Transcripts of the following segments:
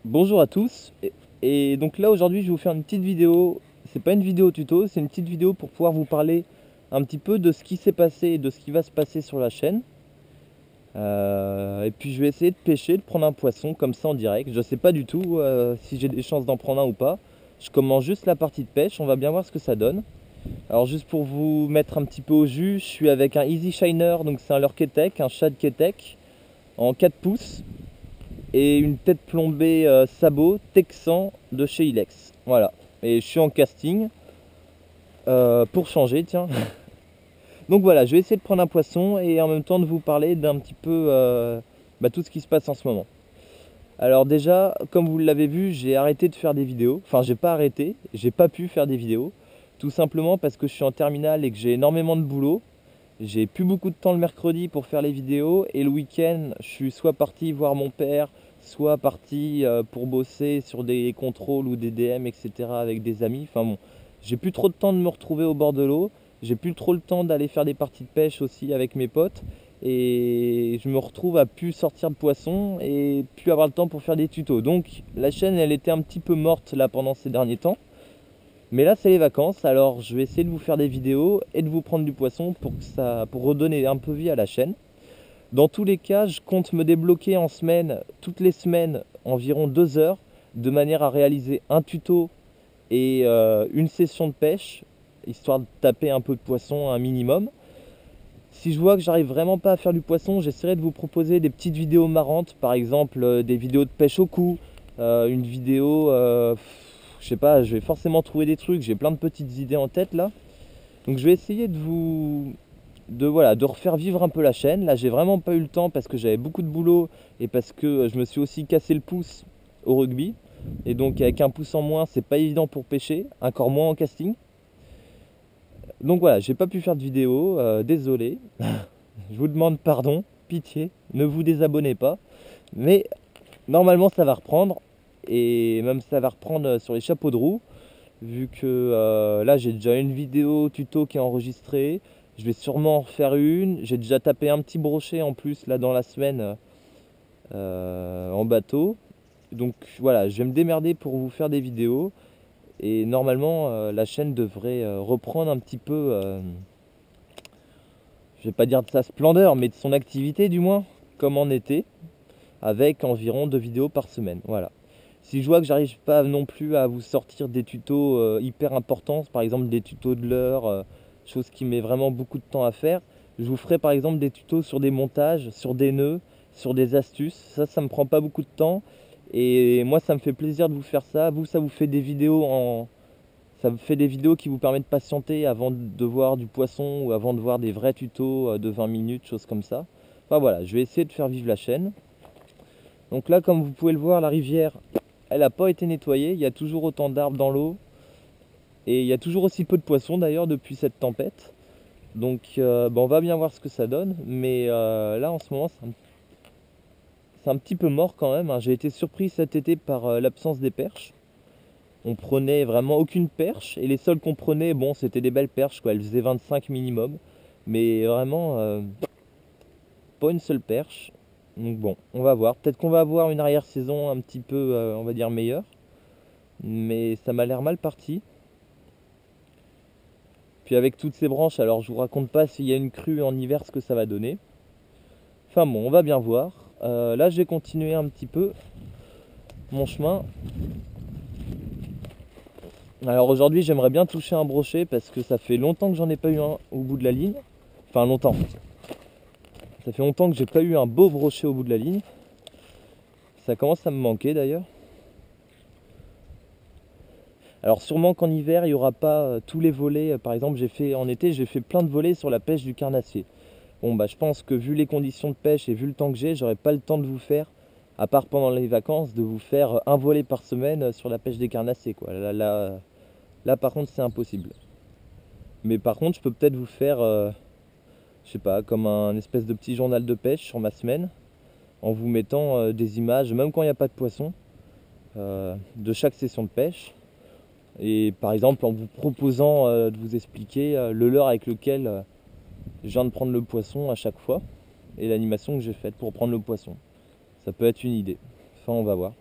Bonjour à tous, et donc là aujourd'hui je vais vous faire une petite vidéo, c'est pas une vidéo tuto, c'est une petite vidéo pour pouvoir vous parler un petit peu de ce qui s'est passé et de ce qui va se passer sur la chaîne. Et puis je vais essayer de pêcher, de prendre un poisson comme ça en direct, je sais pas du tout si j'ai des chances d'en prendre un ou pas. Je commence juste la partie de pêche, on va bien voir ce que ça donne. Alors juste pour vous mettre un petit peu au jus, je suis avec un Easy Shiner, donc c'est un leurre Ketek, un Shad Ketek en 4 pouces et une tête plombée sabot texan de chez Ilex. Voilà. Et je suis en casting pour changer, tiens. Donc voilà, je vais essayer de prendre un poisson et en même temps de vous parler d'un petit peu tout ce qui se passe en ce moment. Alors déjà, comme vous l'avez vu, j'ai arrêté de faire des vidéos. Enfin, j'ai pas arrêté, j'ai pas pu faire des vidéos. Tout simplement parce que je suis en terminale et que j'ai énormément de boulot. J'ai plus beaucoup de temps le mercredi pour faire les vidéos et le week-end, je suis soit parti voir mon père, soit parti pour bosser sur des contrôles ou des DM, etc. avec des amis. Enfin bon, j'ai plus trop de temps de me retrouver au bord de l'eau. J'ai plus trop le temps d'aller faire des parties de pêche aussi avec mes potes. Et je me retrouve à plus sortir de poissons et plus avoir le temps pour faire des tutos. Donc la chaîne, elle était un petit peu morte là pendant ces derniers temps. Mais là, c'est les vacances, alors je vais essayer de vous faire des vidéos et de vous prendre du poisson pour redonner un peu vie à la chaîne. Dans tous les cas, je compte me débloquer en semaine, toutes les semaines, environ 2 heures, de manière à réaliser un tuto et une session de pêche, histoire de taper un peu de poisson un minimum. Si je vois que j'arrive vraiment pas à faire du poisson, j'essaierai de vous proposer des petites vidéos marrantes, par exemple des vidéos de pêche au cou, une vidéo, je sais pas, je vais forcément trouver des trucs, j'ai plein de petites idées en tête là. Donc je vais essayer de refaire vivre un peu la chaîne. Là j'ai vraiment pas eu le temps parce que j'avais beaucoup de boulot et parce que je me suis aussi cassé le pouce au rugby. Et donc avec un pouce en moins, c'est pas évident pour pêcher, encore moins en casting. Donc voilà, j'ai pas pu faire de vidéo, désolé. Je vous demande pardon, pitié, ne vous désabonnez pas. Mais normalement ça va reprendre. Et même ça va reprendre sur les chapeaux de roue. Vu que là j'ai déjà une vidéo tuto qui est enregistrée. Je vais sûrement en refaire une. J'ai déjà tapé un petit brochet en plus là dans la semaine en bateau. Donc voilà, je vais me démerder pour vous faire des vidéos. Et normalement la chaîne devrait reprendre un petit peu, je vais pas dire de sa splendeur, mais de son activité du moins, comme en été, avec environ 2 vidéos par semaine. Voilà. Si je vois que j'arrive pas non plus à vous sortir des tutos hyper importants, par exemple des tutos de l'heure, chose qui met vraiment beaucoup de temps à faire, je vous ferai par exemple des tutos sur des montages, sur des nœuds, sur des astuces. Ça me prend pas beaucoup de temps. Et moi, ça me fait plaisir de vous faire ça. Vous, ça vous fait des vidéos ça vous fait des vidéos qui vous permettent de patienter avant de voir du poisson ou avant de voir des vrais tutos de 20 minutes, choses comme ça. Enfin voilà, je vais essayer de faire vivre la chaîne. Donc là, comme vous pouvez le voir, la rivière, elle n'a pas été nettoyée. Il y a toujours autant d'arbres dans l'eau. Et il y a toujours aussi peu de poissons d'ailleurs depuis cette tempête. Donc on va bien voir ce que ça donne. Mais là, en ce moment, c'est un petit peu mort quand même, hein. J'ai été surpris cet été par l'absence des perches. On prenait vraiment aucune perche. Et les seules qu'on prenait, bon, c'était des belles perches, quoi. Elles faisaient 25 minimum. Mais vraiment, pas une seule perche. Donc bon, on va voir. Peut-être qu'on va avoir une arrière-saison un petit peu, on va dire, meilleure. Mais ça m'a l'air mal parti. Puis avec toutes ces branches, alors je vous raconte pas s'il y a une crue en hiver ce que ça va donner. Enfin bon, on va bien voir. Là, j'ai continué un petit peu mon chemin. Alors aujourd'hui, j'aimerais bien toucher un brochet parce que ça fait longtemps que j'en ai pas eu un au bout de la ligne. Enfin longtemps. Ça fait longtemps que j'ai pas eu un beau brochet au bout de la ligne. Ça commence à me manquer d'ailleurs. Alors sûrement qu'en hiver, il n'y aura pas tous les volets. Par exemple, en été, j'ai fait plein de volets sur la pêche du carnassier. Bon je pense que vu les conditions de pêche et vu le temps que j'ai, j'aurai pas le temps de vous faire, à part pendant les vacances, de vous faire un volet par semaine sur la pêche des carnassiers, quoi. Là par contre c'est impossible. Mais par contre je peux peut-être vous faire, je sais pas, comme un espèce de petit journal de pêche sur ma semaine, en vous mettant des images, même quand il n'y a pas de poisson, de chaque session de pêche. Et par exemple en vous proposant de vous expliquer le leurre avec lequel je viens de prendre le poisson à chaque fois et l'animation que j'ai faite pour prendre le poisson. Ça peut être une idée. Enfin, on va voir.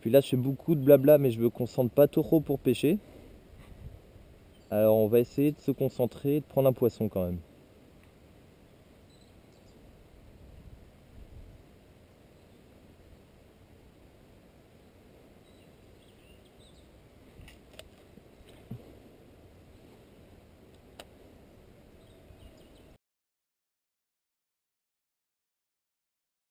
Puis là je fais beaucoup de blabla mais je me concentre pas trop pour pêcher. Alors on va essayer de se concentrer et de prendre un poisson quand même.